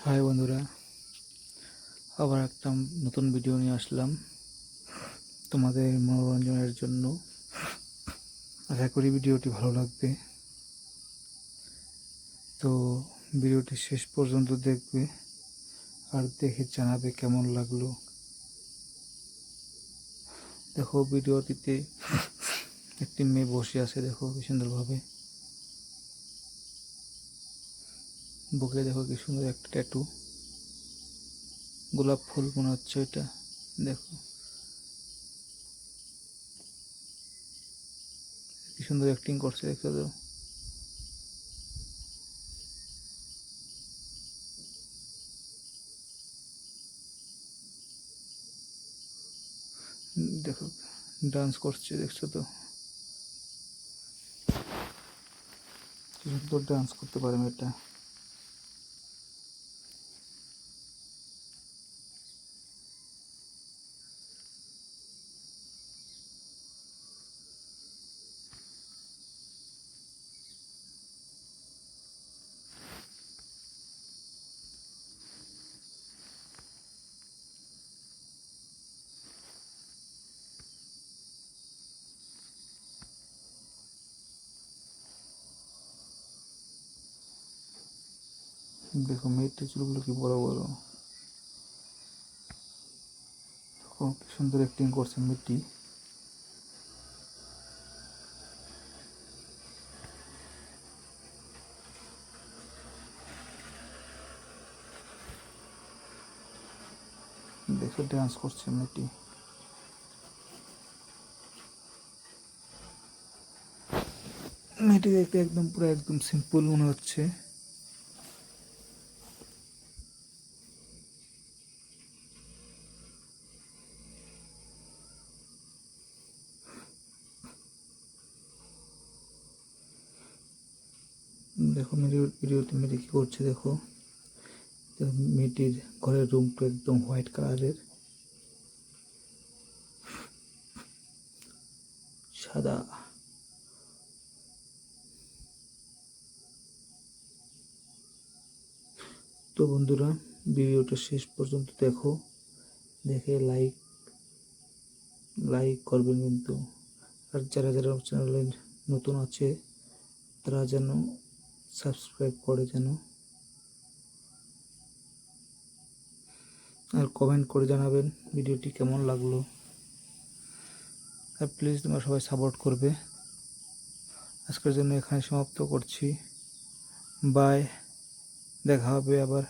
High বন্ধুরা, আবার একটা নতুন ভিডিও নিয়ে আসলাম তোমাদের মনোরঞ্জনের জন্য। আশা করি ভিডিওটি ভালো লাগবে। তো ভিডিওটি শেষ পর্যন্ত দেখবে আর দেখে জানাবে কেমন লাগলো। দেখো, ভিডিওটিতে একটি মেয়ে বসে আছে, দেখো কি সুন্দরভাবে। বুকে দেখো কি সুন্দর একটা ট্যাটু, গোলাপ ফুল মনে হচ্ছে এটা। দেখো কি সুন্দর অ্যাক্টিং করছে, দেখো তো। দেখো ডান্স করছে, দেখছো তো কি সুন্দর ডান্স করতে পারে মেয়েটা। দেখো মেয়েটির চুলগুলো কি বড় বড়, দেখো কি সুন্দর অ্যাক্টিং করছে মেয়েটি। দেখো ডান্স করছে মেয়েটি। মেয়েটি দেখতে একদম পুরো একদম সিম্পল মনে হচ্ছে। দেখো ভিডিওতে মেয়েটি কি করছে, দেখো। মেয়েটির ঘরের রুমটা একদম হোয়াইট কালারের, সাদা। তো বন্ধুরা, ভিডিওটা শেষ পর্যন্ত দেখো, দেখে লাইক করবেন কিন্তু। আর যারা যারা চ্যানেলে নতুন আছে তারা যেন সাবস্ক্রাইব করে যেন, আর কমেন্ট করে জানাবেন ভিডিওটি কেমন লাগলো। আর প্লিজ তোমরা সবাই সাপোর্ট করবে। আজকের জন্য এখানে সমাপ্ত করছি। বাই, দেখা হবে আবার।